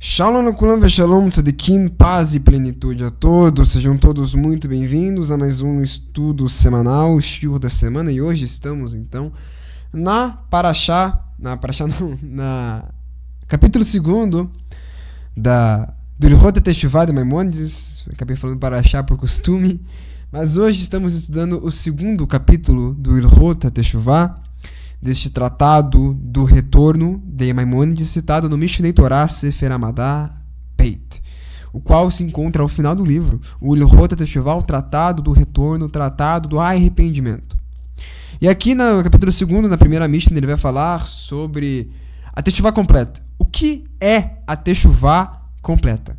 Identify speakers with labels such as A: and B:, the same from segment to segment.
A: Shalom Kulam Shalom Tzadikim, paz e plenitude a todos, sejam todos muito bem-vindos a mais um estudo semanal, o shiur da semana, e hoje estamos então na capítulo 2 do Ilhot Teshuvah de Maimonides. Acabei falando Parashá por costume, mas hoje estamos estudando o segundo capítulo do Ilhot Teshuvah, deste tratado do retorno de Maimonides, citado no Mishneh Torah Sefer Hamadá Peit, o qual se encontra ao final do livro, o Ilhot Teshuvah, o tratado do retorno, o tratado do arrependimento. E aqui no capítulo 2, na primeira Mishneh, ele vai falar sobre a Teshuvah completa. O que é a Teshuvah completa?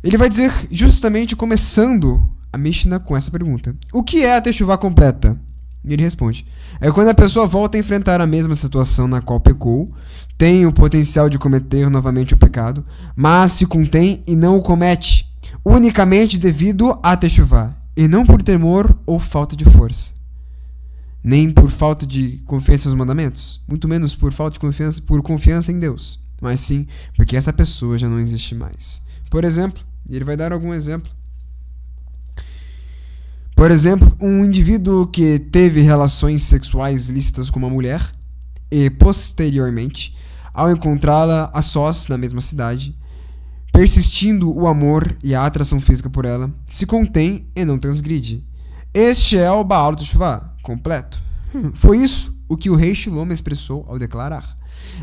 A: Ele vai dizer justamente começando a Mishnah com essa pergunta: o que é a Teshuvah completa? E ele responde: é quando a pessoa volta a enfrentar a mesma situação na qual pecou, tem o potencial de cometer novamente o pecado, mas se contém e não o comete, unicamente devido à Teshuvah, e não por temor ou falta de força, nem por falta de confiança nos mandamentos, muito menos por falta de confiança em Deus, mas sim porque essa pessoa já não existe mais. Por exemplo, ele vai dar algum exemplo. Por exemplo, um indivíduo que teve relações sexuais lícitas com uma mulher e, posteriormente, ao encontrá-la a sós na mesma cidade, persistindo o amor e a atração física por ela, se contém e não transgride. Este é o Baal Teshuvah completo. Foi isso o que o rei Shlomo expressou ao declarar: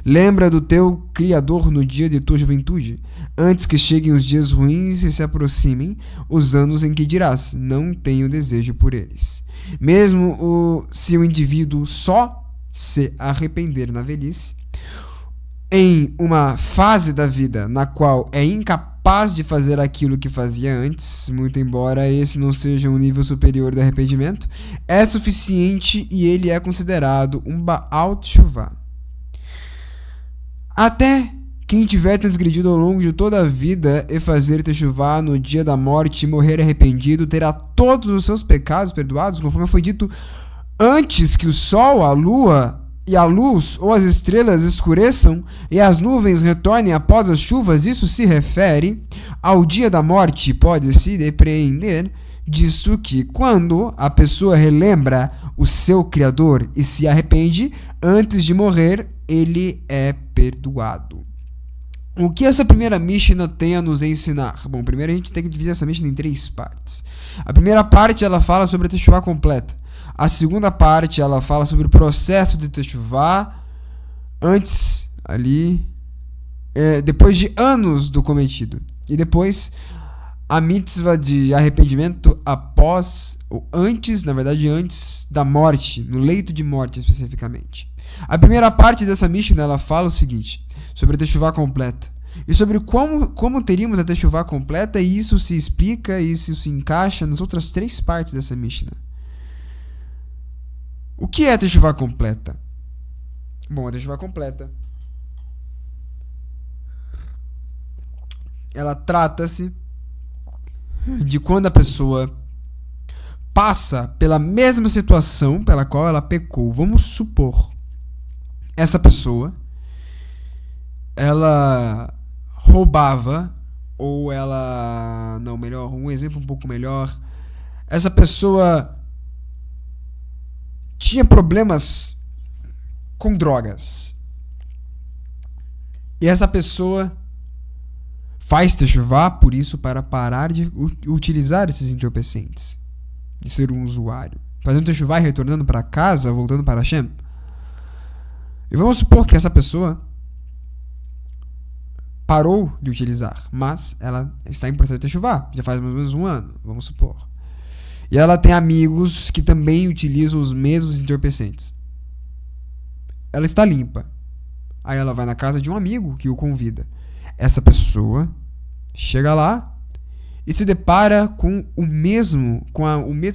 A: lembra do teu Criador no dia de tua juventude, antes que cheguem os dias ruins e se aproximem os anos em que dirás, não tenho desejo por eles. Mesmo se o indivíduo só se arrepender na velhice, em uma fase da vida na qual é incapaz de fazer aquilo que fazia antes, muito embora esse não seja um nível superior do arrependimento, é suficiente e ele é considerado um Baal Teshuvah. Até quem tiver transgredido ao longo de toda a vida e fazer Teshuvah no dia da morte e morrer arrependido, terá todos os seus pecados perdoados, conforme foi dito: antes que o sol, a lua e a luz ou as estrelas escureçam e as nuvens retornem após as chuvas. Isso se refere ao dia da morte. Pode-se depreender disso que, quando a pessoa relembra o seu Criador e se arrepende antes de morrer, ele é perdoado. O que essa primeira Mishnah tem a nos ensinar? Bom, primeiro a gente tem que dividir essa Mishnah em 3 partes. A primeira parte ela fala sobre a Teshuvah completa. A segunda parte ela fala sobre o processo de Teshuvah antes, depois de anos do cometido. E depois a mitzvah de arrependimento após, ou antes, na verdade antes da morte, no leito de morte especificamente. A primeira parte dessa Mishnah ela fala o seguinte, sobre a Teshuvah completa, e sobre como teríamos a Teshuvah completa, e isso se explica e isso se encaixa nas outras 3 partes dessa Mishnah. O que é a Teshuvah completa? Bom, a Teshuvah completa, ela trata-se de quando a pessoa passa pela mesma situação pela qual ela pecou. Vamos supor, essa pessoa, ela roubava, ou ela... Não, melhor, um exemplo um pouco melhor. Essa pessoa tinha problemas com drogas. E essa pessoa faz Teshuvah por isso, para parar de utilizar esses entorpecentes, de ser um usuário, fazendo Teshuvah e retornando para casa, voltando para Hashem. E vamos supor que essa pessoa parou de utilizar, mas ela está em processo de Teshuvah, já faz mais ou menos 1 ano, vamos supor. E ela tem amigos que também utilizam os mesmos entorpecentes. Ela está limpa. Aí ela vai na casa de um amigo que o convida. Essa pessoa chega lá e se depara com o mesmo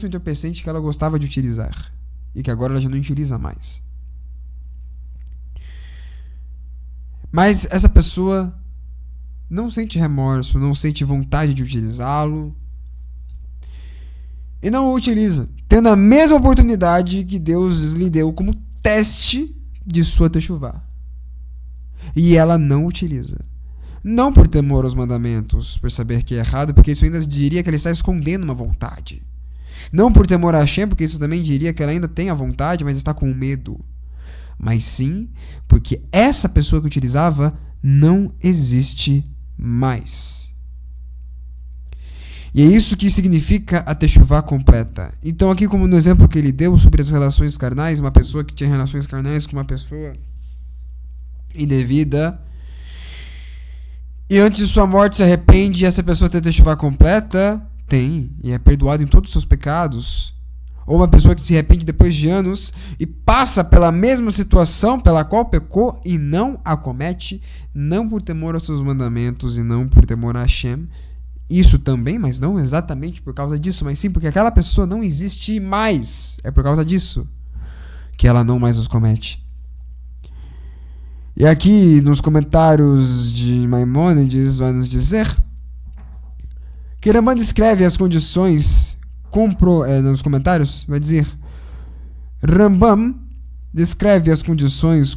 A: entorpecente que ela gostava de utilizar e que agora ela já não utiliza mais. Mas essa pessoa não sente remorso, não sente vontade de utilizá-lo e não o utiliza, tendo a mesma oportunidade que Deus lhe deu como teste de sua Teshuvah. E ela não utiliza. Não por temor aos mandamentos, por saber que é errado, porque isso ainda diria que ele está escondendo uma vontade. Não por temor a Hashem, porque isso também diria que ela ainda tem a vontade, mas está com medo. Mas sim, porque essa pessoa que utilizava não existe mais. E é isso que significa a Teshuvá completa. Então aqui, como no exemplo que ele deu sobre as relações carnais, uma pessoa que tinha relações carnais com uma pessoa indevida, e antes de sua morte se arrepende, e essa pessoa tem a Teshuvá completa, tem, e é perdoado em todos os seus pecados. Ou uma pessoa que se arrepende depois de anos e passa pela mesma situação pela qual pecou e não a comete, não por temor aos seus mandamentos e não por temor a Hashem. Isso também, mas não exatamente por causa disso, mas sim porque aquela pessoa não existe mais. É por causa disso que ela não mais os comete. E aqui nos comentários de Maimônides vai nos dizer que Rambam descreve as condições nos comentários, vai dizer Rambam descreve as condições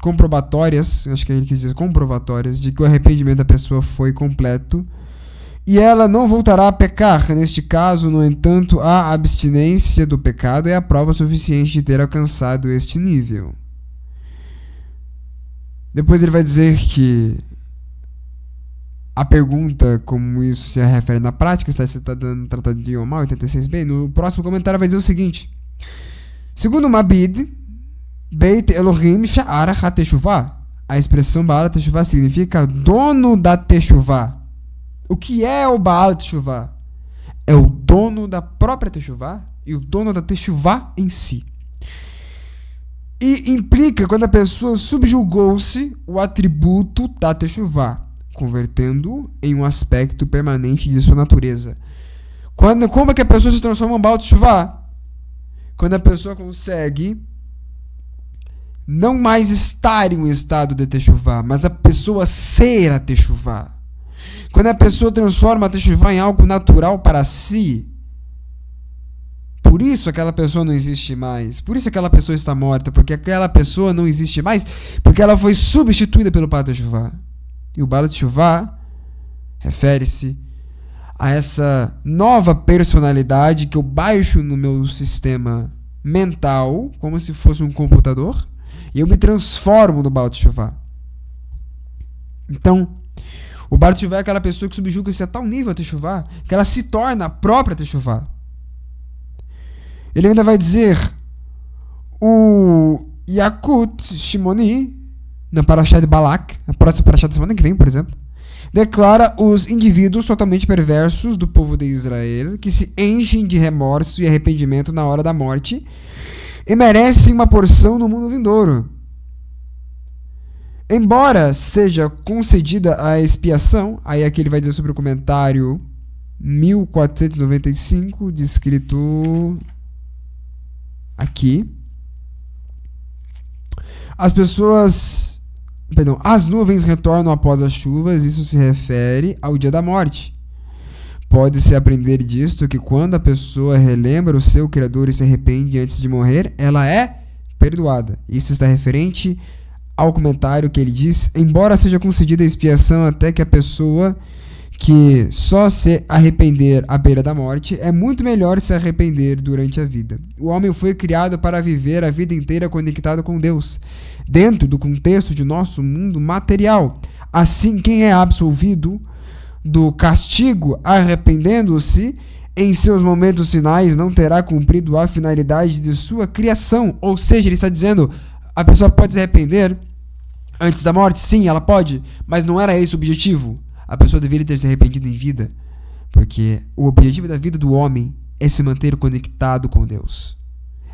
A: comprobatórias, acho que ele quis dizer comprovatórias, de que o arrependimento da pessoa foi completo e ela não voltará a pecar. Neste caso, no entanto, a abstinência do pecado é a prova suficiente de ter alcançado este nível. Depois ele vai dizer que a pergunta, como isso se refere na prática, está citada no Tratado de Yomá 86b. No próximo comentário vai dizer o seguinte: segundo Mabid, Beit Elohim Sha'ar HaTeshuvah, a expressão Baal Teshuvah significa dono da Teshuvah. O que é o Baal Teshuvah? É o dono da própria Teshuvah e o dono da Teshuvah em si. E implica quando a pessoa subjugou-se o atributo da Teshuvah, convertendo em um aspecto permanente de sua natureza. Como é que a pessoa se transforma em Baal Teshuvah? Quando a pessoa consegue não mais estar em um estado de Teshuvah, mas a pessoa ser a Teshuvah. Quando a pessoa transforma a Teshuvah em algo natural para si. Por isso aquela pessoa não existe mais. Por isso aquela pessoa está morta. Porque aquela pessoa não existe mais. Porque ela foi substituída pelo Baal Teshuvah. E o Baal Teshuvah refere-se a essa nova personalidade que eu baixo no meu sistema mental, como se fosse um computador, e eu me transformo no Baal Teshuvah. Então, o Baal Teshuvah é aquela pessoa que subjuga-se a tal nível a Teshuvah, que ela se torna a própria Teshuvah. Ele ainda vai dizer, o Yakut Shimoni, na Parashá de Balak, a próxima Parashá da semana que vem, por exemplo, declara os indivíduos totalmente perversos do povo de Israel, que se enchem de remorso e arrependimento na hora da morte, e merecem uma porção no mundo vindouro. Embora seja concedida a expiação, aí aqui ele vai dizer sobre o comentário 1495, descrito aqui. As nuvens retornam após as chuvas, isso se refere ao dia da morte. Pode-se aprender disto que quando a pessoa relembra o seu Criador e se arrepende antes de morrer, ela é perdoada. Isso está referente ao comentário que ele diz, embora seja concedida a expiação até que a pessoa que só se arrepender à beira da morte, é muito melhor se arrepender durante a vida. O homem foi criado para viver a vida inteira conectado com Deus, dentro do contexto de nosso mundo material. Assim, quem é absolvido do castigo arrependendo-se em seus momentos finais não terá cumprido a finalidade de sua criação. Ou seja, ele está dizendo, a pessoa pode se arrepender antes da morte? Sim, ela pode, mas não era esse o objetivo. A pessoa deveria ter se arrependido em vida, porque o objetivo da vida do homem é se manter conectado com Deus.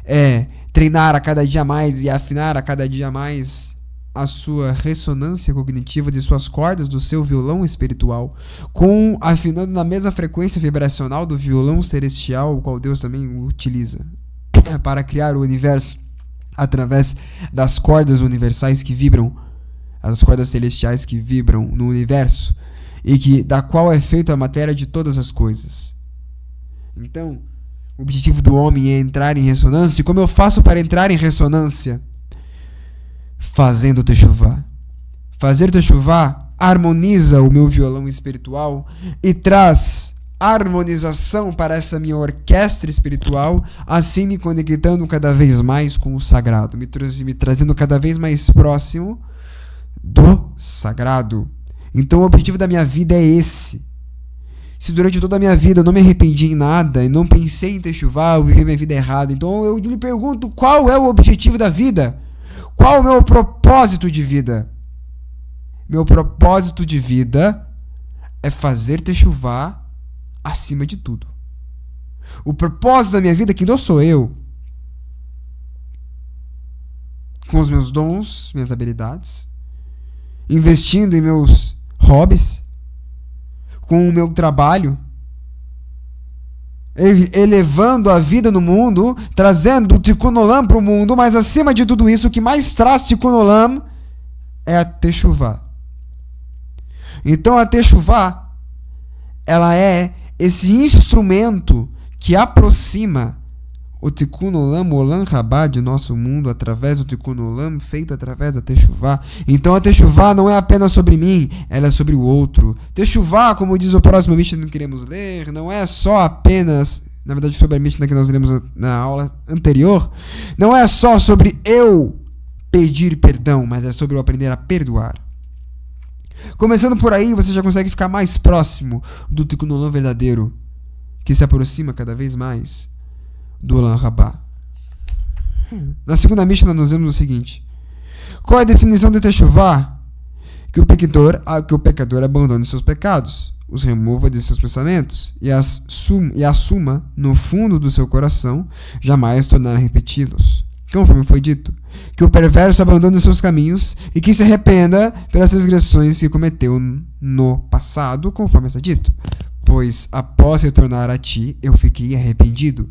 A: É treinar a cada dia mais e afinar a cada dia mais a sua ressonância cognitiva de suas cordas do seu violão espiritual, afinando na mesma frequência vibracional do violão celestial, o qual Deus também utiliza para criar o universo através das cordas universais que vibram, as cordas celestiais que vibram no universo, e da qual é feita a matéria de todas as coisas. Então, o objetivo do homem é entrar em ressonância. E como eu faço para entrar em ressonância? Fazendo Teshuvah, Fazer techuvá harmoniza o meu violão espiritual e traz harmonização para essa minha orquestra espiritual, assim me conectando cada vez mais com o sagrado, me trazendo cada vez mais próximo do sagrado. Então o objetivo da minha vida é esse. Se durante toda a minha vida eu não me arrependi em nada e não pensei em techuvá, eu vivi minha vida errada, então eu lhe pergunto, qual é o objetivo da vida? Qual é o meu propósito de vida? Meu propósito de vida é fazer techuvá acima de tudo. O propósito da minha vida, quem dou sou eu. Com os meus dons, minhas habilidades, investindo em meus hobbies, com o meu trabalho, elevando a vida no mundo, trazendo o Tikkun Olam para o mundo, mas acima de tudo isso, o que mais traz Tikkun Olam é a techuvá. Então a techuvá, ela é esse instrumento que aproxima o Tikkun Olam, o Olam Rabá de nosso mundo, através do Tikkun Olam, feito através da techuvá. Então a techuvá não é apenas sobre mim, ela é sobre o outro. Techuvá, como diz o próximo Mishnah que queremos ler, não é só apenas, na verdade sobre a Mishnah que nós lemos na aula anterior, não é só sobre eu pedir perdão, mas é sobre eu aprender a perdoar. Começando por aí, você já consegue ficar mais próximo do Tikkun Olam verdadeiro, que se aproxima cada vez mais do Olam Rabá. Na segunda Mishnah nós vemos o seguinte: qual é a definição de techuvá? Que o pecador abandone seus pecados, os remova de seus pensamentos e assuma no fundo do seu coração, jamais tornar a repeti-los. Conforme foi dito, que o perverso abandone os seus caminhos e que se arrependa pelas transgressões que cometeu no passado, conforme está dito. Pois após retornar a ti, eu fiquei arrependido.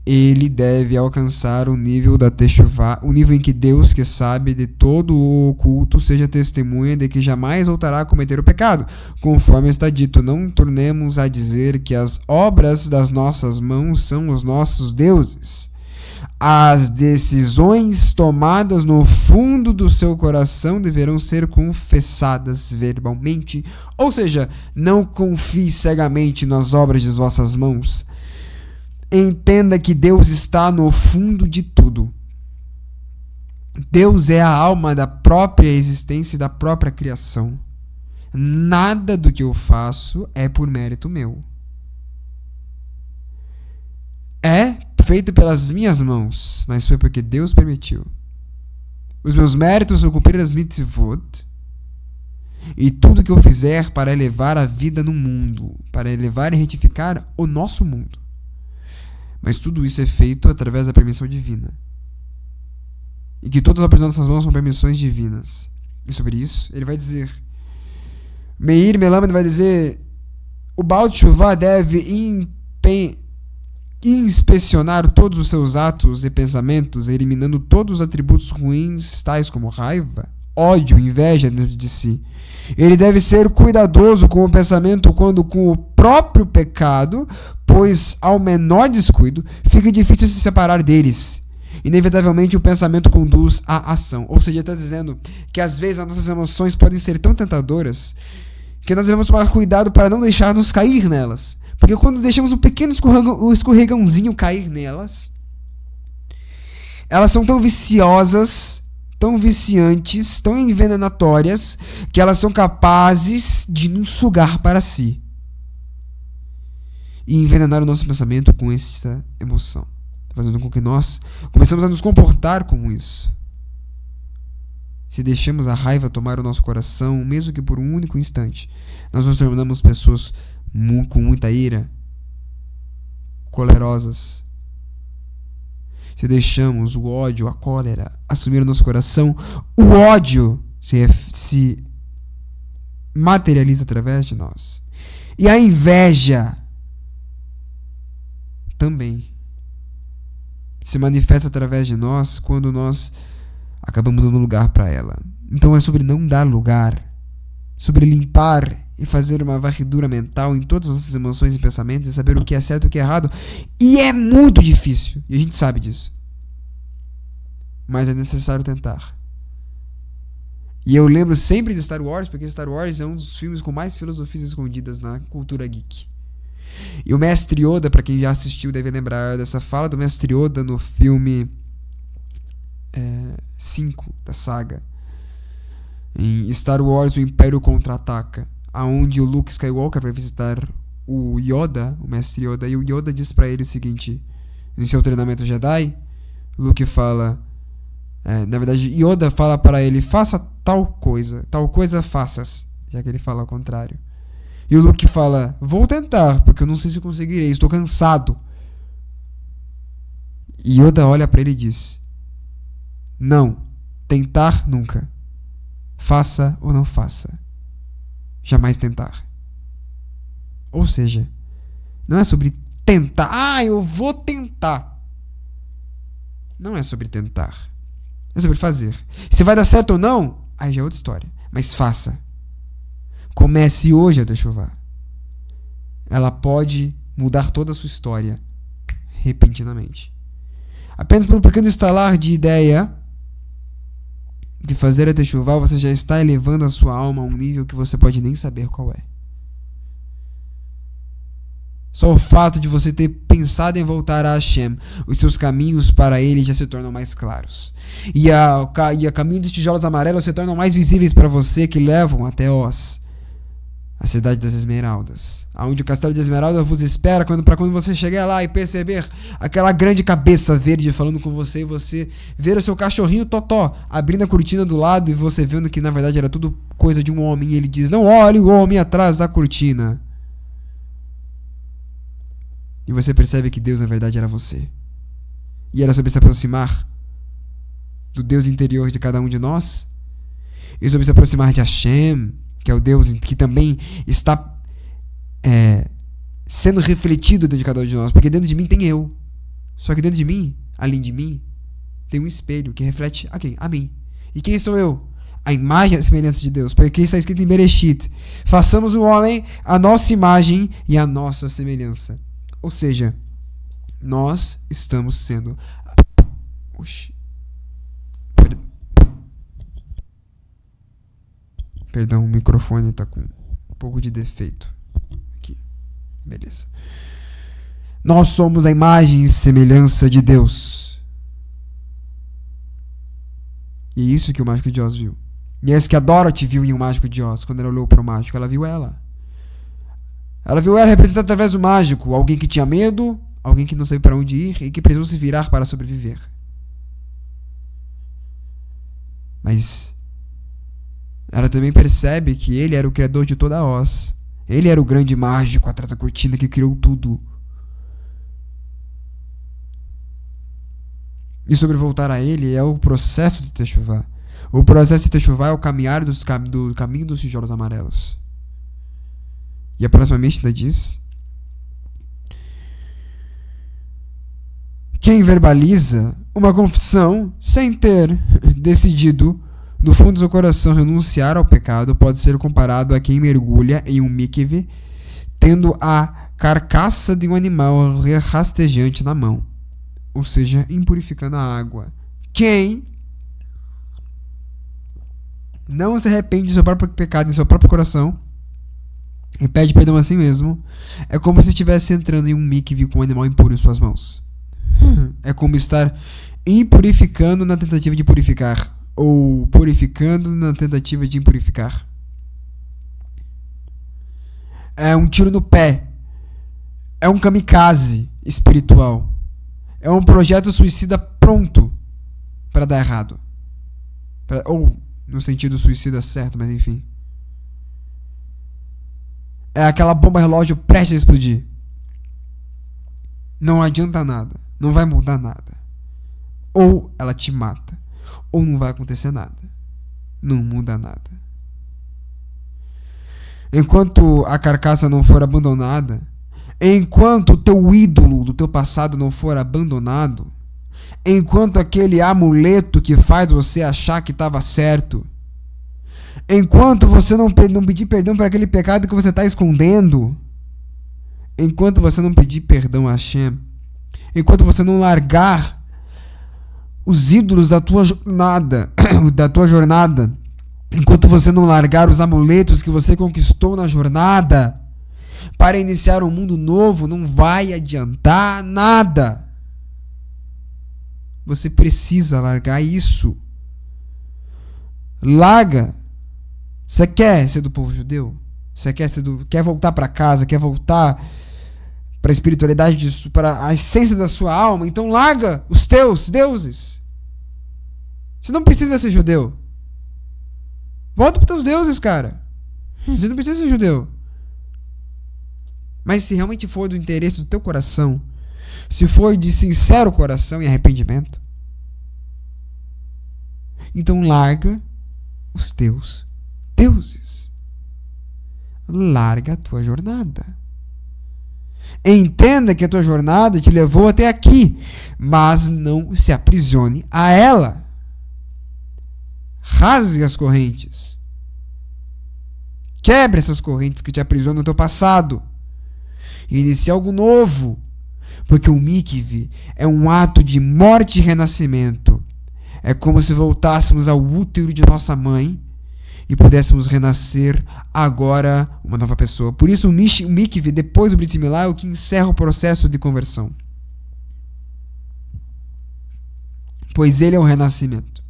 A: Ele deve alcançar o nível da techuvá, o nível em que Deus, que sabe de todo o oculto, seja testemunha de que jamais voltará a cometer o pecado. Conforme está dito, não tornemos a dizer que as obras das nossas mãos são os nossos deuses. As decisões tomadas no fundo do seu coração deverão ser confessadas verbalmente. Ou seja, não confie cegamente nas obras de vossas mãos. Entenda que Deus está no fundo de tudo. Deus é a alma da própria existência e da própria criação. Nada do que eu faço é por mérito meu. É feito pelas minhas mãos, mas foi porque Deus permitiu. Os meus méritos são cumprir as mitzvot e tudo que eu fizer para elevar a vida no mundo, para elevar e retificar o nosso mundo. Mas tudo isso é feito através da permissão divina. E que todas as obras das nossas mãos são permissões divinas. E sobre isso, ele vai dizer, Meir Melamed vai dizer, o Baal Teshuvah deve inspecionar todos os seus atos e pensamentos, eliminando todos os atributos ruins, tais como raiva, ódio, inveja dentro de si. Ele deve ser cuidadoso com o pensamento quando com o próprio pecado, pois ao menor descuido, fica difícil se separar deles. Inevitavelmente o pensamento conduz à ação. Ou seja, ele está dizendo que às vezes as nossas emoções podem ser tão tentadoras que nós devemos tomar cuidado para não deixar-nos cair nelas. Porque quando deixamos um pequeno escorregãozinho cair nelas, elas são tão viciosas, tão viciantes, tão envenenatórias, que elas são capazes de nos sugar para si. E envenenar o nosso pensamento com essa emoção. Fazendo com que nós começamos a nos comportar como isso. Se deixamos a raiva tomar o nosso coração, mesmo que por um único instante, nós nos tornamos pessoas com muita ira, colerosas. Se deixamos o ódio, a cólera assumir o nosso coração, o ódio se materializa através de nós. E a inveja também se manifesta através de nós quando nós acabamos dando lugar para ela. Então é sobre não dar lugar, sobre limpar e fazer uma varredura mental em todas as nossas emoções e pensamentos e saber o que é certo e o que é errado. E é muito difícil, e a gente sabe disso. Mas é necessário tentar. E eu lembro sempre de Star Wars, porque Star Wars é um dos filmes com mais filosofias escondidas na cultura geek. E o Mestre Yoda, pra quem já assistiu, deve lembrar dessa fala do Mestre Yoda no filme 5 da saga. Em Star Wars, o Império Contra-Ataca, aonde o Luke Skywalker vai visitar o Yoda, o Mestre Yoda, e o Yoda diz pra ele o seguinte, no seu treinamento Jedi, Luke fala... na verdade, Yoda fala para ele, faça tal coisa faças, já que ele fala ao contrário. E o Luke fala, vou tentar, porque eu não sei se conseguirei, estou cansado. E Yoda olha para ele e diz, não, tentar nunca. Faça ou não faça. Jamais tentar. Ou seja, não é sobre tentar, eu vou tentar. Não é sobre tentar. É sobre fazer. Se vai dar certo ou não, aí já é outra história. Mas faça. Comece hoje a Teshuvá. Ela pode mudar toda a sua história repentinamente. Apenas por um pequeno estalar de ideia de fazer a Teshuvá, você já está elevando a sua alma a um nível que você pode nem saber qual é. Só o fato de você ter pensado em voltar a Hashem, os seus caminhos para Ele já se tornam mais claros. E a caminho dos tijolos amarelos se tornam mais visíveis para você, que levam até Oz, a cidade das Esmeraldas, aonde o castelo de Esmeralda vos espera para quando você chegar lá e perceber aquela grande cabeça verde falando com você, e você ver o seu cachorrinho Totó abrindo a cortina do lado e você vendo que na verdade era tudo coisa de um homem, e ele diz, não olhe o homem atrás da cortina. E você percebe que Deus na verdade era você. E era sobre se aproximar do Deus interior de cada um de nós, e sobre se aproximar de Hashem, que é o Deus que também está sendo refletido dentro de cada um de nós, porque dentro de mim tem eu. Só que dentro de mim, além de mim, tem um espelho que reflete a quem? A mim. E quem sou eu? A imagem e a semelhança de Deus, porque está escrito em Bereshit, façamos o homem a nossa imagem e a nossa semelhança. Ou seja, nós estamos sendo... Perdão, o microfone está com um pouco de defeito. Aqui. Beleza. Nós somos a imagem e semelhança de Deus. E é isso que o Mágico de Oz viu. E é isso que a Dorothy viu em O Mágico de Oz. Quando ela olhou para o mágico, ela viu ela. Ela viu ela representada através do mágico. Alguém que tinha medo, alguém que não sabia para onde ir e que precisou se virar para sobreviver. Mas ela também percebe que ele era o criador de toda a Oz. Ele era o grande mágico atrás da cortina que criou tudo. E sobre voltar a ele é o processo de Teshuvá. O processo de Teshuvá é o caminhar do caminho dos tijolos amarelos. E a próxima Mishnah diz: quem verbaliza uma confissão sem ter decidido do fundo do seu coração renunciar ao pecado pode ser comparado a quem mergulha em um mikve tendo a carcaça de um animal rastejante na mão, ou seja, impurificando a água. Quem não se arrepende do seu próprio pecado em seu próprio coração e pede perdão a si mesmo, é como se estivesse entrando em um mikve com um animal impuro em suas mãos. É como estar impurificando na tentativa de purificar, ou purificando na tentativa de impurificar. É um tiro no pé. É um kamikaze espiritual. É um projeto suicida pronto para dar errado. Ou no sentido suicida certo, mas enfim. É aquela bomba relógio prestes a explodir. Não adianta nada. Não vai mudar nada. Ou ela te mata, ou não vai acontecer nada. Não muda nada. Enquanto a carcaça não for abandonada, enquanto o teu ídolo do teu passado não for abandonado, enquanto aquele amuleto que faz você achar que estava certo, enquanto você não pedir perdão por aquele pecado que você está escondendo, enquanto você não pedir perdão a Hashem, enquanto você não largar os ídolos da tua jornada, enquanto você não largar os amuletos que você conquistou na jornada para iniciar um mundo novo, não vai adiantar nada. Você precisa largar isso. Larga. Você quer ser do povo judeu? Você quer voltar para casa? Quer voltar para a espiritualidade, para a essência da sua alma? Então larga os teus deuses. Você não precisa ser judeu. Volta para os teus deuses, cara. Você não precisa ser judeu. Mas se realmente for do interesse do teu coração, se for de sincero coração e arrependimento, então larga os teus deuses. Larga a tua jornada. Entenda que a tua jornada te levou até aqui, mas não se aprisione a ela. Rasgue as correntes. Quebre essas correntes que te aprisionam no teu passado. E inicie algo novo. Porque o mikve é um ato de morte e renascimento. É como se voltássemos ao útero de nossa mãe e pudéssemos renascer agora uma nova pessoa. Por isso o mikve, depois do Brit Milá, é o que encerra o processo de conversão. Pois ele é o renascimento.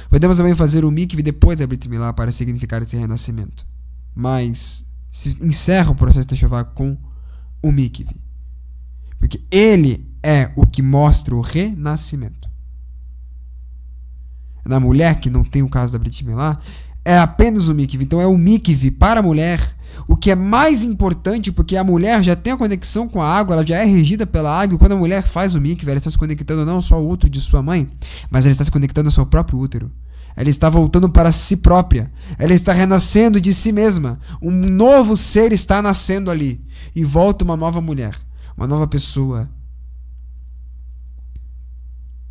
A: Podemos também fazer o mikve depois da Brit Milá para significar esse renascimento. Mas se encerra o processo de Teshuvá com o mikve. Porque ele é o que mostra o renascimento. Na mulher, que não tem o caso da Brit Milá, é apenas o mikve. Então é o mikve para a mulher, o que é mais importante, porque a mulher já tem a conexão com a água, ela já é regida pela água, e quando a mulher faz o mikve, ela está se conectando não só ao útero de sua mãe, mas ela está se conectando ao seu próprio útero. Ela está voltando para si própria. Ela está renascendo de si mesma. Um novo ser está nascendo ali. E volta uma nova mulher. Uma nova pessoa.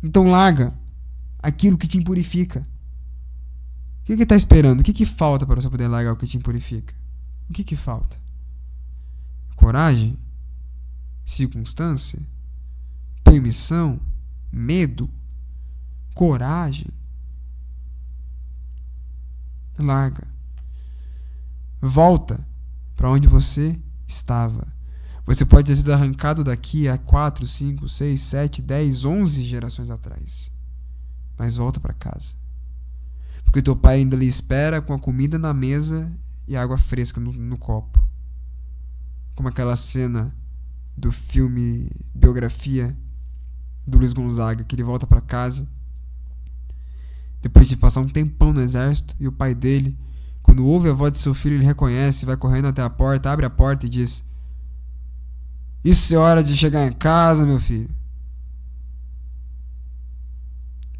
A: Então larga aquilo que te impurifica. O que está esperando? O que falta para você poder largar o que te impurifica? O que falta? Coragem? Circunstância? Permissão? Medo? Coragem? Larga. Volta para onde você estava. Você pode ter sido arrancado daqui há 4, 5, 6, 7, 10, 11 gerações atrás. Mas volta para casa. Porque teu pai ainda lhe espera com a comida na mesa e água fresca no copo. Como aquela cena do filme Biografia do Luiz Gonzaga, que ele volta para casa depois de passar um tempão no exército, e o pai dele, quando ouve a voz de seu filho, ele reconhece, vai correndo até a porta, abre a porta e diz: "Isso é hora de chegar em casa, meu filho."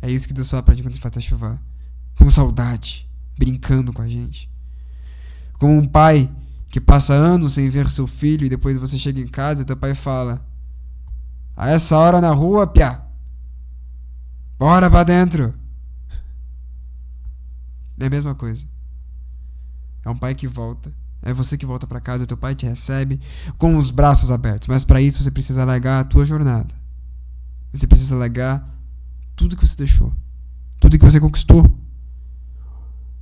A: É isso que Deus fala pra gente quando se faz Teshuvá. Com saudade, brincando com a gente. Como um pai que passa anos sem ver seu filho e depois você chega em casa e teu pai fala: "A essa hora na rua, piá, bora pra dentro." É a mesma coisa. É um pai que volta. É você que volta para casa. Teu pai te recebe com os braços abertos. Mas para isso você precisa largar a tua jornada. Você precisa largar tudo que você deixou. Tudo que você conquistou.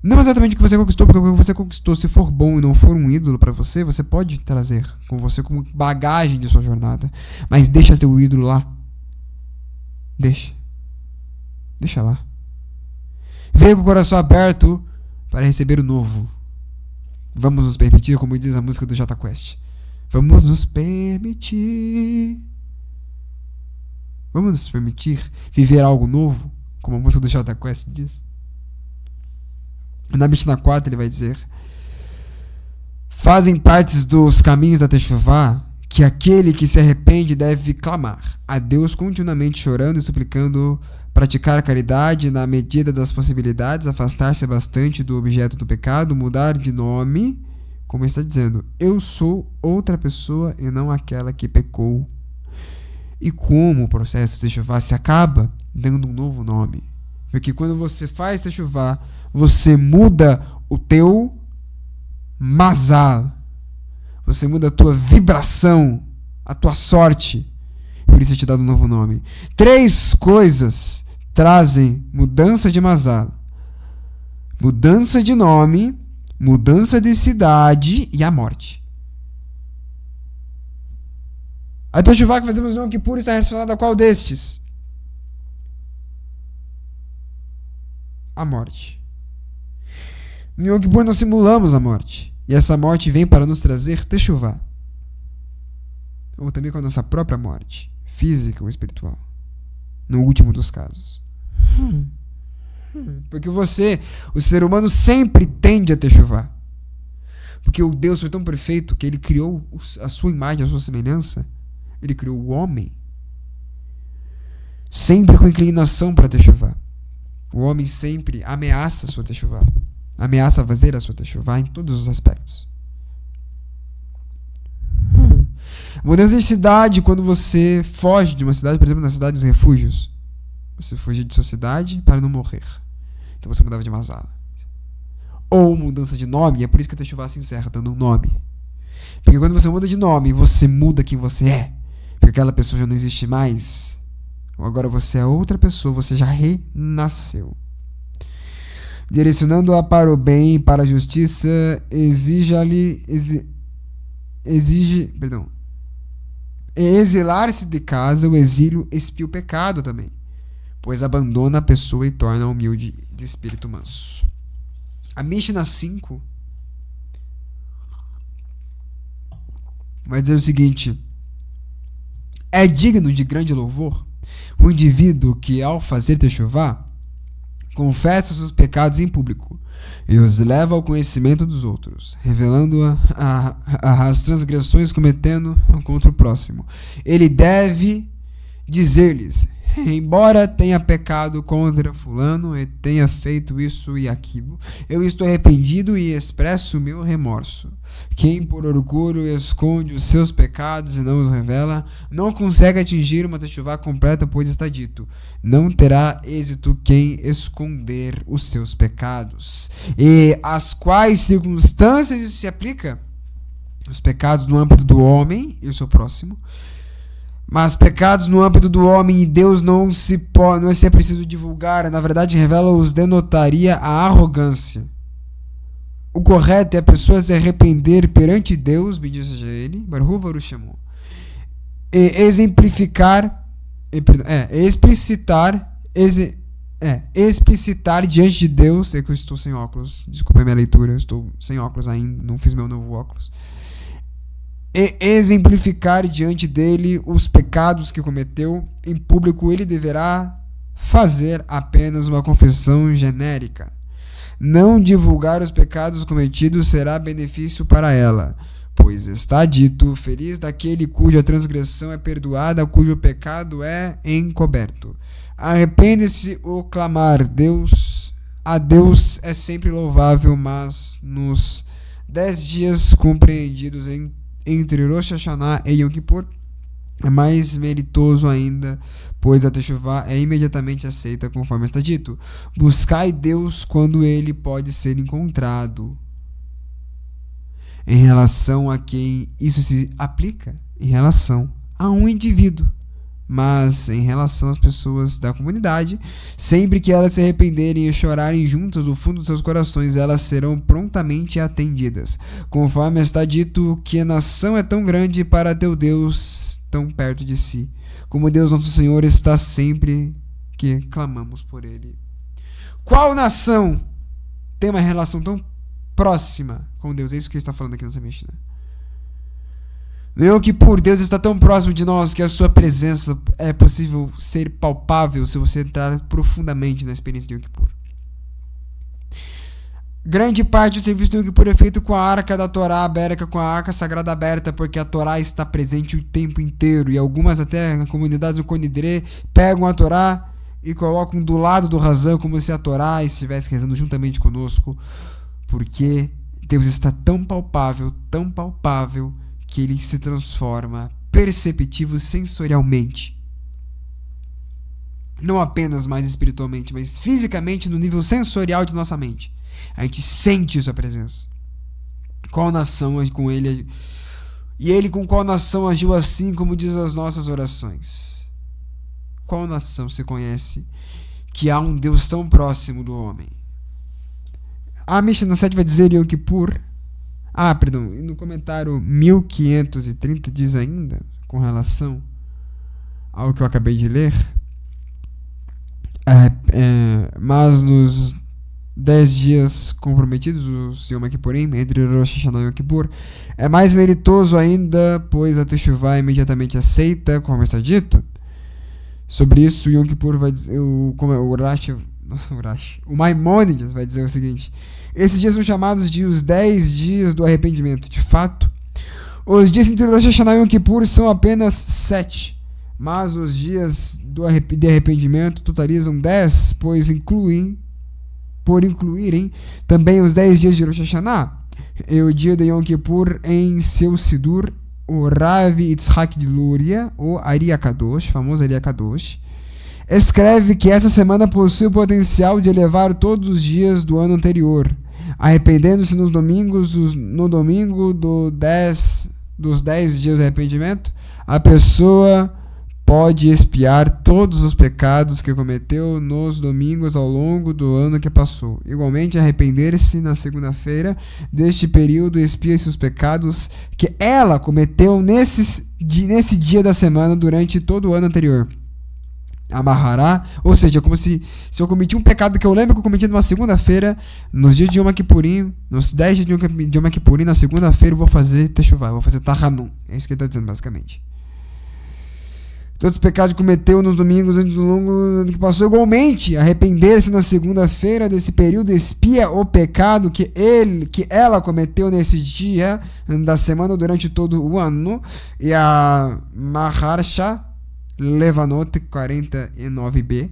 A: Não exatamente o que você conquistou, porque o que você conquistou, se for bom e não for um ídolo para você, você pode trazer com você como bagagem de sua jornada. Mas deixa teu ídolo lá. Deixa lá. Veio com o coração aberto para receber o novo. Vamos nos permitir, como diz a música do Jota Quest. Vamos nos permitir viver algo novo, como a música do Jota Quest diz. Na Mishnah 4 ele vai dizer: fazem partes dos caminhos da Teshuvá que aquele que se arrepende deve clamar a Deus continuamente chorando e suplicando, praticar caridade na medida das possibilidades, afastar-se bastante do objeto do pecado, mudar de nome, como está dizendo: eu sou outra pessoa e não aquela que pecou. E como o processo de Teshuvá se acaba dando um novo nome. Porque quando você faz Teshuvá, você muda o teu mazal. Você muda a tua vibração, a tua sorte. Por isso eu te dou um novo nome. 3 coisas trazem mudança de mazal. mudança de nome, mudança de cidade e a morte. A Teshuvá que fazemos no Yom Kippur está relacionada a qual destes? A morte. No Yom Kippur nós simulamos a morte. E essa morte vem para nos trazer Teshuvá. Ou também com a nossa própria morte, física ou espiritual. No último dos casos. Porque você, o ser humano, sempre tende a Teshuvá. Porque o Deus foi tão perfeito que ele criou a sua imagem, a sua semelhança. Ele criou o homem sempre com inclinação para Teshuvá. O homem sempre ameaça a sua Teshuvá. Ameaça fazer a sua Teshuvá em todos os aspectos. Mudança de cidade, quando você foge de uma cidade, por exemplo, nas cidades refúgios. Você fugia de sua cidade para não morrer. Então você mudava de masala. Ou mudança de nome, e é por isso que a Teshuvá se encerra dando um nome. Porque quando você muda de nome, você muda quem você é. Porque aquela pessoa já não existe mais. Agora você é outra pessoa, você já renasceu. Direcionando-a para o bem e para a justiça, exilar-se de casa, o exílio expia o pecado também, pois abandona a pessoa e torna humilde de espírito manso. A Mishnah 5 vai dizer o seguinte: é digno de grande louvor o indivíduo que, ao fazer Teshuvá, confessa os seus pecados em público e os leva ao conhecimento dos outros, revelando as transgressões cometendo contra o próximo. Ele deve dizer-lhes: embora tenha pecado contra fulano e tenha feito isso e aquilo, eu estou arrependido e expresso o meu remorso. Quem por orgulho esconde os seus pecados e não os revela, não consegue atingir uma Teshuvá completa, pois está dito: não terá êxito quem esconder os seus pecados. E às quais circunstâncias isso se aplica? Os pecados no âmbito do homem e o seu próximo. Mas pecados no âmbito do homem e Deus não é preciso divulgar. Na verdade, revela-os denotaria a arrogância. O correto é a pessoa se arrepender perante Deus, bendito seja Ele, Baruch Hu Baruch Shemo, e explicitar diante de Deus. É que eu estou sem óculos, desculpa a minha leitura, eu estou sem óculos ainda, não fiz meu novo óculos. E exemplificar diante dele os pecados que cometeu em público. Ele deverá fazer apenas uma confissão genérica. Não divulgar os pecados cometidos será benefício para ela, pois está dito: feliz daquele cuja transgressão é perdoada, cujo pecado é encoberto. Arrepende-se o clamar a Deus é sempre louvável, mas nos 10 dias compreendidos entre Rosh Hashanah e Yom Kippur é mais meritoso ainda, pois a Teshuvá é imediatamente aceita, conforme está dito: buscai Deus quando ele pode ser encontrado. Em relação a quem isso se aplica? Em relação a um indivíduo. Mas em relação às pessoas da comunidade, sempre que elas se arrependerem e chorarem juntas do fundo dos seus corações, elas serão prontamente atendidas. Conforme está dito que a nação é tão grande para teu Deus tão perto de si, como Deus nosso Senhor está sempre que clamamos por Ele. Qual nação tem uma relação tão próxima com Deus? É isso que ele está falando aqui nessa Mishnah. No Yom Kippur, Deus está tão próximo de nós que a sua presença é possível ser palpável se você entrar profundamente na experiência de Yom Kippur. Grande parte do serviço do Yom Kippur é feito com a arca da Torá aberta, com a arca sagrada aberta, porque a Torá está presente o tempo inteiro. E algumas até comunidades do Konidre pegam a Torá e colocam do lado do Razão, como se a Torá estivesse rezando juntamente conosco, porque Deus está tão palpável, que ele se transforma perceptivo sensorialmente. Não apenas mais espiritualmente, mas fisicamente no nível sensorial de nossa mente. A gente sente sua presença. Qual nação com ele? E ele com qual nação agiu assim como diz as nossas orações? Qual nação você conhece que há um Deus tão próximo do homem? A Mishnah 7 vai dizer Yom Kippur. Perdão, no comentário 1530 diz ainda, com relação ao que eu acabei de ler, mas nos 10 dias comprometidos, o Yom Kippurim, entre Rosh Hashanah e Yom Kippur, é mais meritoso ainda, pois a Teshuvah é imediatamente aceita, como está dito. Sobre isso, o Yom Kippur vai dizer, o Maimônides vai dizer o seguinte: esses dias são chamados de os 10 dias do arrependimento. De fato, os dias entre Rosh Hashanah e Yom Kippur são apenas 7, mas os dias de arrependimento totalizam 10, pois incluírem também os 10 dias de Rosh Hashanah e o dia de Yom Kippur. Em seu Sidur, o Rav Yitzhak de Luria, o Ari Akadosh, famoso Ari Akadosh, escreve que essa semana possui o potencial de elevar todos os dias do ano anterior, arrependendo-se no domingo dos 10 dias de arrependimento. A pessoa pode expiar todos os pecados que cometeu nos domingos ao longo do ano que passou. Igualmente, arrepender-se na segunda-feira deste período expia-se os pecados que ela cometeu nesse dia da semana durante todo o ano anterior. Amarrará, ou seja, como se eu cometi um pecado que eu lembro que eu cometi numa segunda-feira, nos dias de Yom Kippurim, nos 10 dias de Yom Kippurim, na segunda-feira eu vou fazer Teshuvah, vou fazer Tahanun. É isso que ele está dizendo, basicamente. Todos os pecados que cometeu nos domingos antes do longo ano que passou, igualmente, arrepender-se na segunda-feira desse período expia o pecado que ela cometeu nesse dia da semana durante todo o ano. E a Maharsha Levanot 49b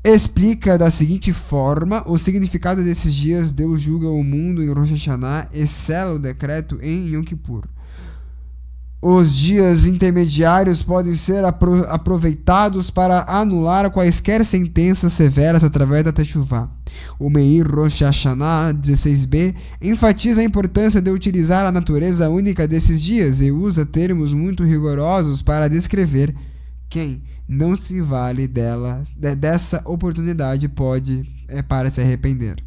A: explica da seguinte forma o significado desses dias. Deus julga o mundo em Rosh Hashanah e sela o decreto em Yom Kippur. Os dias intermediários podem ser aproveitados para anular quaisquer sentenças severas através da Teshuvah. O Meir Rosh Hashanah 16b enfatiza a importância de utilizar a natureza única desses dias e usa termos muito rigorosos para descrever quem não se vale dessa oportunidade para se arrepender.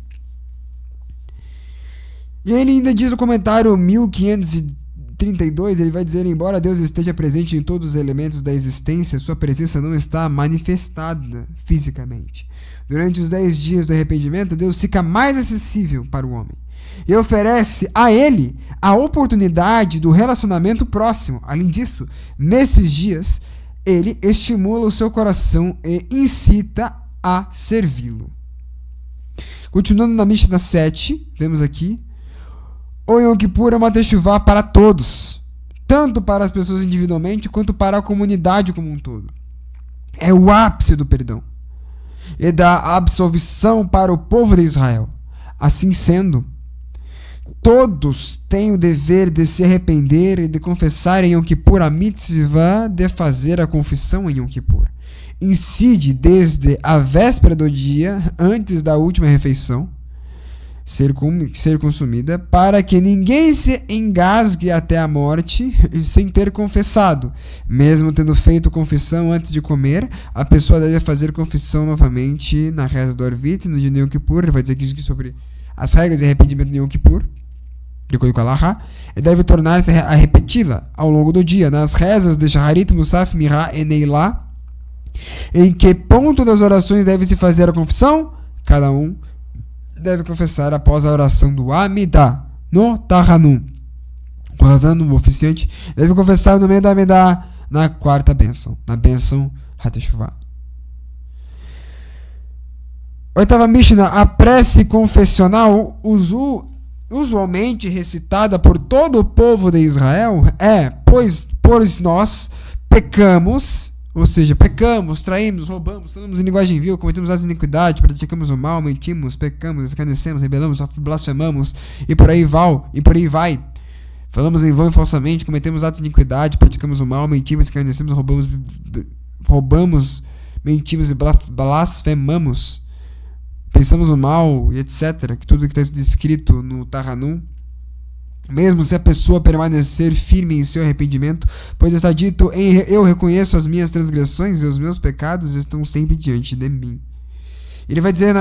A: E ele ainda diz no comentário 1532, ele vai dizer: embora Deus esteja presente em todos os elementos da existência, sua presença não está manifestada fisicamente. Durante os 10 dias do arrependimento, Deus fica mais acessível para o homem e oferece a ele a oportunidade do relacionamento próximo. Além disso, nesses dias, ele estimula o seu coração e incita a servi-lo. Continuando na Mishnah 7, vemos aqui: o Yom Kippur é uma Teshuvah para todos, tanto para as pessoas individualmente quanto para a comunidade como um todo. É o ápice do perdão e da absolvição para o povo de Israel. Assim sendo, todos têm o dever de se arrepender e de confessar em Yom Kippur a mitzvah de fazer a confissão em Yom Kippur. Incide desde a véspera do dia, antes da última refeição ser consumida, para que ninguém se engasgue até a morte sem ter confessado. Mesmo tendo feito confissão antes de comer, a pessoa deve fazer confissão novamente na reza do Arvit, no dia de Yom Kippur. Ele vai dizer aqui sobre as regras de arrependimento de Yom Kippur, de acordo com a Laha, e deve tornar-se a repeti-la ao longo do dia, nas rezas de Shaharit, Musaf, Mirá e Neilá. Em que ponto das orações deve se fazer a confissão? Cada um deve confessar após a oração do Amidah, no Tahanun. O Hazan, o oficiante, deve confessar no meio da Amidah, na quarta bênção, na bênção HaTeshuvah. Oitava Mishnah: a prece confessional usualmente recitada por todo o povo de Israel é: pois nós pecamos, ou seja, pecamos, traímos, roubamos, falamos em linguagem vil, cometemos atos de iniquidade, praticamos o mal, mentimos, pecamos, escarnecemos, rebelamos, blasfemamos, e por aí vai. Falamos em vão e falsamente, cometemos atos de iniquidade, praticamos o mal, mentimos, escarnecemos, roubamos, mentimos e blasfemamos. Pensamos o mal e etc. Que tudo que está descrito no Tahanun. Mesmo se a pessoa permanecer firme em seu arrependimento, pois está dito: eu reconheço as minhas transgressões e os meus pecados estão sempre diante de mim. Ele vai dizer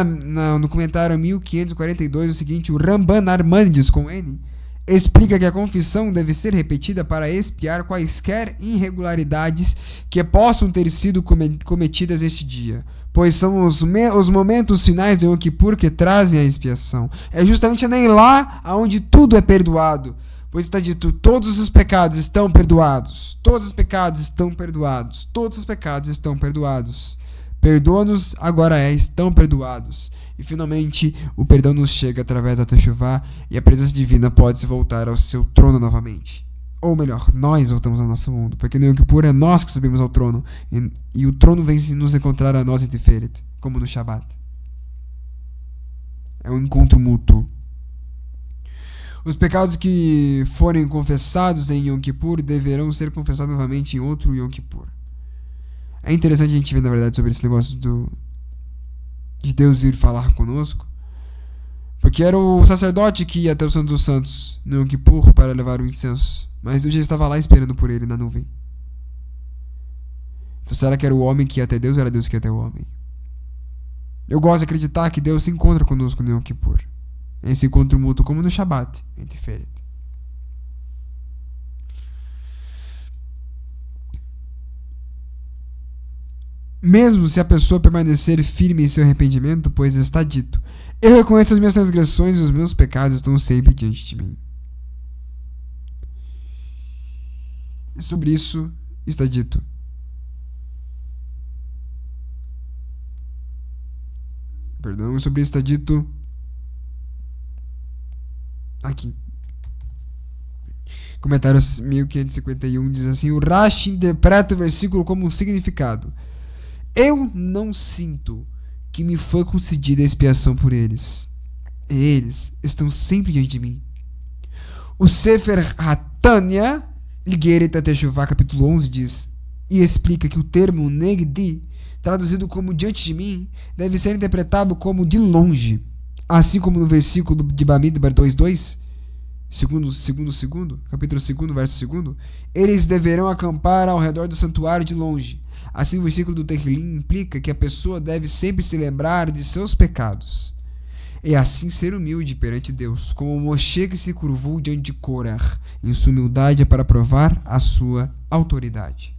A: no comentário 1542 o seguinte: o Ramban Armandes, com N, explica que a confissão deve ser repetida para expiar quaisquer irregularidades que possam ter sido cometidas este dia, pois são os momentos finais de Yom Kippur que trazem a expiação. É justamente nem lá onde tudo é perdoado, pois está dito: todos os pecados estão perdoados, todos os pecados estão perdoados, todos os pecados estão perdoados. Perdoa-nos, agora estão perdoados. E finalmente o perdão nos chega através da Teshuvá e a presença divina pode se voltar ao seu trono novamente. Ou melhor, nós voltamos ao nosso mundo, porque no Yom Kippur é nós que subimos ao trono e o trono vem nos encontrar a nós em Tiferet, como no Shabat. É um encontro mútuo. Os pecados que forem confessados em Yom Kippur deverão ser confessados novamente em outro Yom Kippur. É interessante a gente ver, na verdade, sobre esse negócio de Deus ir falar conosco, porque era o sacerdote que ia até o Santo dos Santos no Yom Kippur para levar o incenso, mas Deus já estava lá esperando por ele na nuvem. Então será que era o homem que ia até Deus ou era Deus que ia até o homem? Eu gosto de acreditar que Deus se encontra conosco no Yom Kippur, esse encontro mútuo, como no Shabat, em Tiferet. Mesmo se a pessoa permanecer firme em seu arrependimento, pois está dito: eu reconheço as minhas transgressões e os meus pecados estão sempre diante de mim. E sobre isso está dito: sobre isso está dito aqui. Comentário 1551 diz assim: o Rashi interpreta o versículo como um significado: eu não sinto que me foi concedida a expiação por eles. Eles estão sempre diante de mim. O Sefer HaTanya, Igeret HaTeshuvah, capítulo 11, diz e explica que o termo Negdi, traduzido como diante de mim, deve ser interpretado como de longe. Assim como no versículo de Bamidbar 2:2, capítulo 2, verso 2, eles deverão acampar ao redor do santuário de longe. Assim, o versículo do Tehillim implica que a pessoa deve sempre se lembrar de seus pecados e assim ser humilde perante Deus, como Moshe que se curvou diante de Korah, em sua humildade para provar a sua autoridade.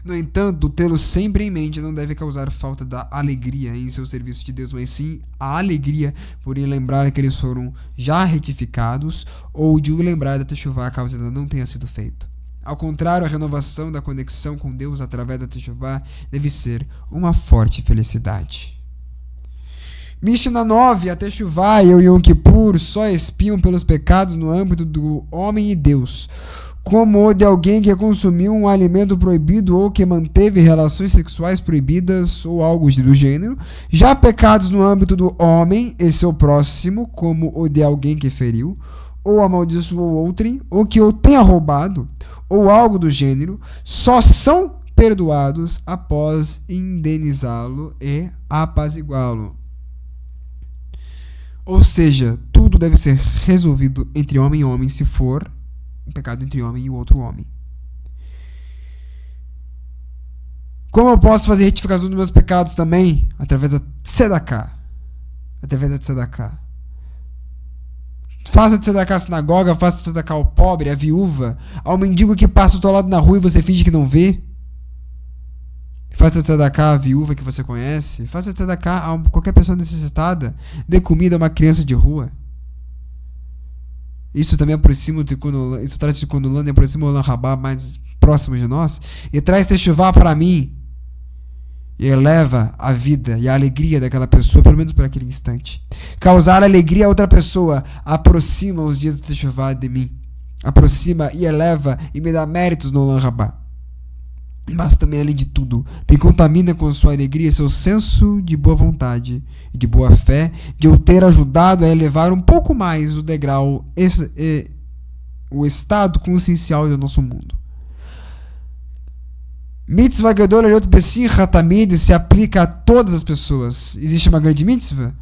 A: No entanto, tê-lo sempre em mente não deve causar falta da alegria em seu serviço de Deus, mas sim a alegria por lembrar que eles foram já retificados ou de o lembrar da Teshuvah caso ainda não tenha sido feito. Ao contrário, a renovação da conexão com Deus através da Teshuvah deve ser uma forte felicidade. Mishnah 9, a Teshuvah e o Yom Kippur só expiam pelos pecados no âmbito do homem e Deus, como o de alguém que consumiu um alimento proibido ou que manteve relações sexuais proibidas ou algo do gênero. Já pecados no âmbito do homem e seu próximo, como o de alguém que feriu, ou amaldiçoou outrem, ou que o tenha roubado, ou algo do gênero, só são perdoados após indenizá-lo e apaziguá-lo. Ou seja, tudo deve ser resolvido entre homem e homem se for um pecado entre homem e o outro homem. Como eu posso fazer retificação dos meus pecados também? Através da tzedakah. Faça tzedakah à sinagoga, faça tzedakah ao pobre, à viúva, ao mendigo que passa do teu lado na rua e você finge que não vê. Faça tzedakah à viúva que você conhece. Faça tzedakah a qualquer pessoa necessitada. Dê comida a uma criança de rua. Isso também aproxima isso traz de Kondolan e aproxima o Olam Rabá mais próximo de nós. E traz Teshuvah para mim. E eleva a vida e a alegria daquela pessoa, pelo menos por aquele instante. Causar alegria a outra pessoa aproxima os dias de Teshuvah de mim. Aproxima e eleva e me dá méritos no Olam Rabá. Mas também, além de tudo, me contamina com sua alegria, seu senso de boa vontade e de boa fé, de eu ter ajudado a elevar um pouco mais o degrau, o estado consciencial do nosso mundo. Mitzvah Gadol Eliot Besimcha Tamid se aplica a todas as pessoas. Existe uma grande mitzvah?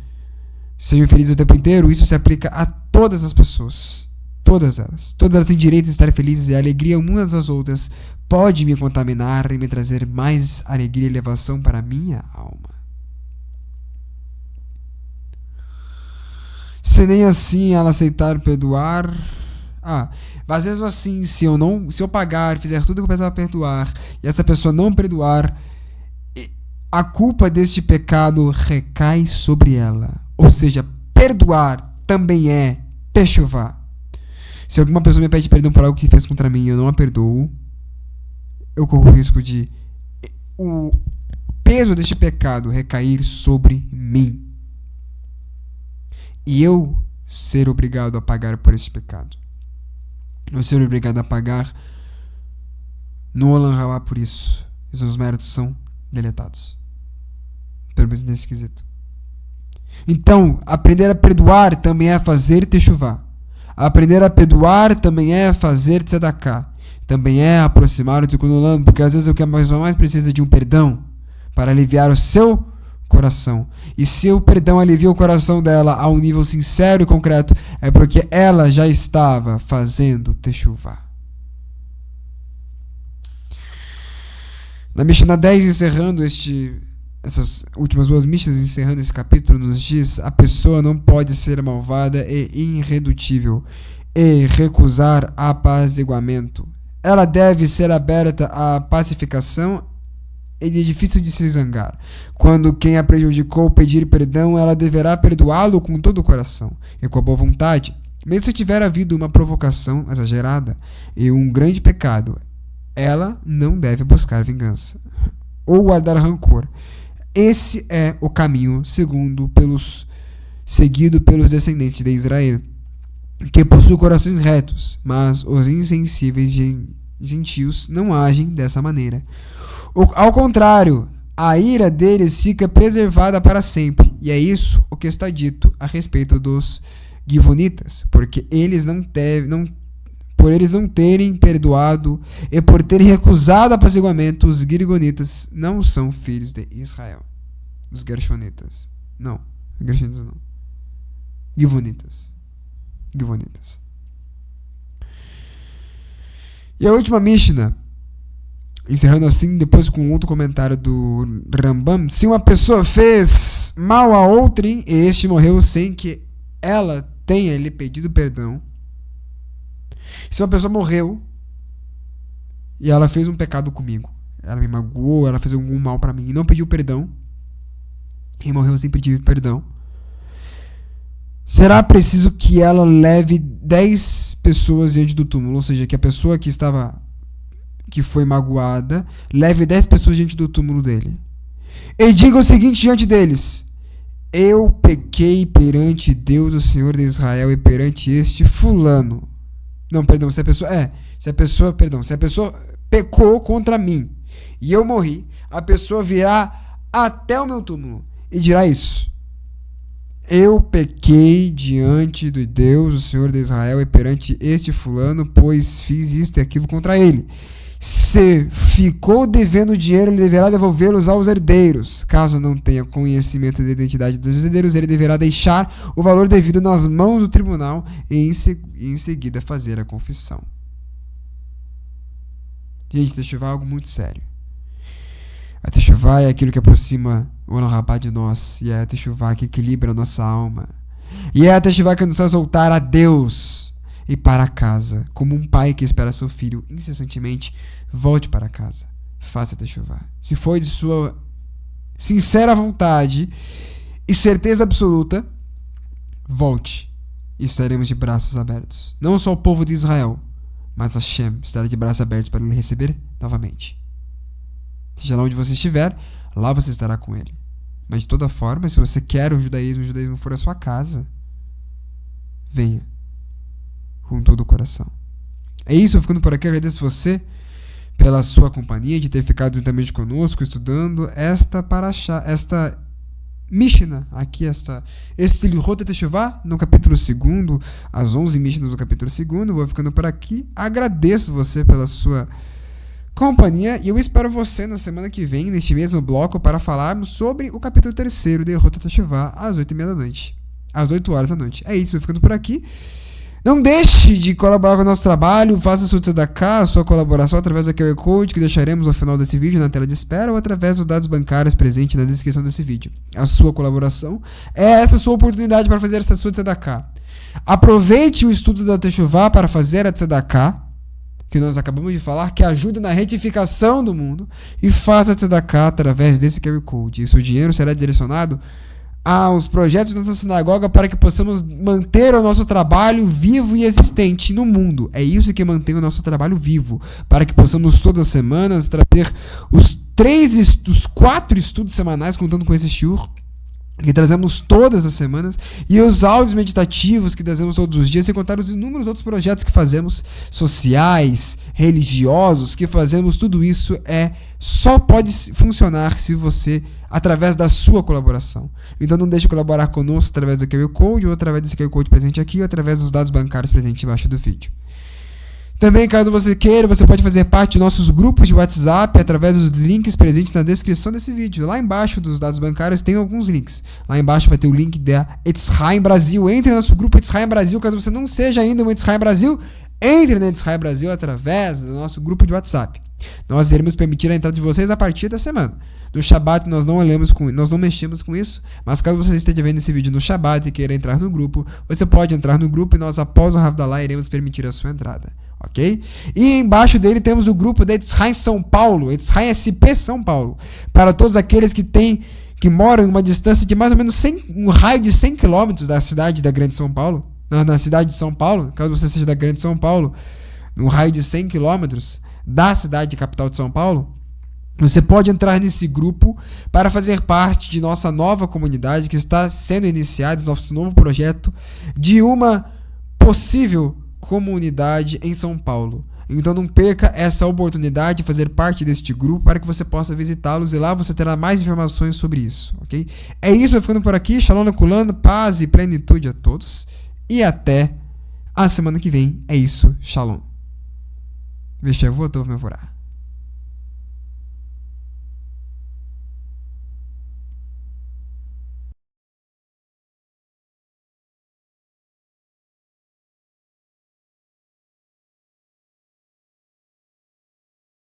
A: Sejam felizes o tempo inteiro. Isso se aplica a todas as pessoas. Todas elas. Todas elas têm direito de estar felizes e a alegria umas das outras pode me contaminar e me trazer mais alegria e elevação para a minha alma. Se nem assim ela aceitar perdoar. Mas mesmo assim, se eu pagar, fizer tudo que eu precisava perdoar, e essa pessoa não perdoar, a culpa deste pecado recai sobre ela. Ou seja, perdoar também é techuvá. Se alguma pessoa me pede perdão por algo que fez contra mim e eu não a perdoo, eu corro o risco de o peso deste pecado recair sobre mim. E eu ser obrigado a pagar por esse pecado. Eu ser obrigado a pagar no Olam Rabá por isso. E os meus méritos são deletados. Pelo menos nesse quesito. Então, aprender a perdoar também é fazer techuvá. Aprender a perdoar também é fazer tzedakah. Também é aproximar do Olam, porque às vezes o que a pessoa mais precisa é de um perdão para aliviar o seu coração. E se o perdão alivia o coração dela a um nível sincero e concreto, é porque ela já estava fazendo techuvá. Na Mishnah 10, encerrando essas últimas duas Mishnahs, encerrando esse capítulo, nos diz: a pessoa não pode ser malvada e irredutível e recusar apaziguamento. Ela deve ser aberta à pacificação e é difícil de se zangar. Quando quem a prejudicou pedir perdão, ela deverá perdoá-lo com todo o coração e com a boa vontade. Mesmo se tiver havido uma provocação exagerada e um grande pecado, ela não deve buscar vingança ou guardar rancor. Esse é o caminho seguido pelos descendentes de Israel, que possuem corações retos, mas os insensíveis gentios não agem dessa maneira. Ao contrário, a ira deles fica preservada para sempre, e é isso o que está dito a respeito dos Givonitas, porque por eles não terem perdoado e por terem recusado apaziguamento, os Girgonitas não são filhos de Israel. Os Gershonitas. Não. Gershonitas não. Givonitas. E a última Mishnah, encerrando assim, depois com outro comentário do Rambam: se uma pessoa fez mal a outrem e este morreu sem que ela tenha lhe pedido perdão, se uma pessoa morreu e ela fez um pecado comigo, ela me magoou, ela fez algum mal para mim e não pediu perdão, e morreu sem pedir perdão, será preciso que ela leve 10 pessoas diante do túmulo, ou seja, que a pessoa que foi magoada leve 10 pessoas diante do túmulo dele e diga o seguinte diante deles: eu pequei perante Deus, o Senhor de Israel, e perante este fulano. Não, perdão, se a pessoa pecou contra mim e eu morri, a pessoa virá até o meu túmulo e dirá isso: eu pequei diante de Deus, o Senhor de Israel, e perante este fulano, pois fiz isto e aquilo contra ele. Se ficou devendo dinheiro, ele deverá devolvê-los aos herdeiros. Caso não tenha conhecimento da identidade dos herdeiros, ele deverá deixar o valor devido nas mãos do tribunal e em seguida fazer a confissão. Gente, techuvá é algo muito sério. A techuvá é aquilo que aproxima o Olam Rabá de nós, e é a techuvá que equilibra a nossa alma, e é a techuvá que nos faz voltar a Deus e para casa, como um pai que espera seu filho incessantemente. Volte para casa, faça techuvá. Se foi de sua sincera vontade e certeza absoluta, volte e estaremos de braços abertos. Não só o povo de Israel, mas Hashem estará de braços abertos para lhe receber novamente. Seja lá onde você estiver, lá você estará com ele. Mas de toda forma, se você quer o judaísmo for a sua casa, venha com todo o coração. É isso, eu ficando por aqui. Agradeço você pela sua companhia, de ter ficado juntamente conosco estudando esta Mishnah, aqui esse Ilhot Teshuvah, no capítulo 2, as 11 Mishnahs do capítulo 2. Vou ficando por aqui. Agradeço você pela sua companhia e eu espero você na semana que vem, neste mesmo bloco, para falarmos sobre o capítulo 3 de Ilhot Teshuvah às 8h30 da noite. Às 8 horas da noite. É isso, vou ficando por aqui. Não deixe de colaborar com o nosso trabalho, faça sua tzedakah, a sua colaboração através do QR Code que deixaremos ao final desse vídeo na tela de espera ou através dos dados bancários presentes na descrição desse vídeo. A sua colaboração é essa sua oportunidade para fazer essa sua tzedakah. Aproveite o estudo da Teshuvah para fazer a tzedakah, que nós acabamos de falar, que ajuda na retificação do mundo, e faça a tzedakah através desse QR Code. E seu dinheiro será direcionado aos projetos da nossa sinagoga para que possamos manter o nosso trabalho vivo e existente no mundo. É isso que mantém o nosso trabalho vivo, para que possamos todas as semanas trazer os 4 estudos semanais, contando com esse shiur, que trazemos todas as semanas, e os áudios meditativos que trazemos todos os dias, sem contar os inúmeros outros projetos que fazemos, sociais, religiosos, que fazemos. Tudo isso só pode funcionar se você, através da sua colaboração. Então não deixe de colaborar conosco através do QR Code, ou através desse QR Code presente aqui, ou através dos dados bancários presentes embaixo do vídeo. Também, caso você queira, você pode fazer parte de nossos grupos de WhatsApp através dos links presentes na descrição desse vídeo. Lá embaixo dos dados bancários tem alguns links. Lá embaixo vai ter o link da Etzraim Brasil. Entre no nosso grupo Etzraim Brasil. Caso você não seja ainda um Etzraim Brasil, entre no Etzraim Brasil através do nosso grupo de WhatsApp. Nós iremos permitir a entrada de vocês a partir da semana. No Shabbat nós não mexemos com isso, mas caso você esteja vendo esse vídeo no Shabbat e queira entrar no grupo, você pode entrar no grupo e nós, após o Havdalah, iremos permitir a sua entrada. Ok? E embaixo dele temos o grupo da Etzraim São Paulo, Etzraim SP São Paulo, para todos aqueles que moram em uma distância de mais ou menos um raio de 100 km da cidade da Grande São Paulo, na cidade de São Paulo, caso você seja da Grande São Paulo, no raio de 100 km da cidade capital de São Paulo, você pode entrar nesse grupo para fazer parte de nossa nova comunidade que está sendo iniciada, nosso novo projeto de uma possível comunidade em São Paulo. Então não perca essa oportunidade de fazer parte deste grupo para que você possa visitá-los e lá você terá mais informações sobre isso, ok? É isso, vai ficando por aqui. Shalom Lekulano, paz e plenitude a todos e até a semana que vem. É isso, Shalom. Veshavot Tov Mevorah.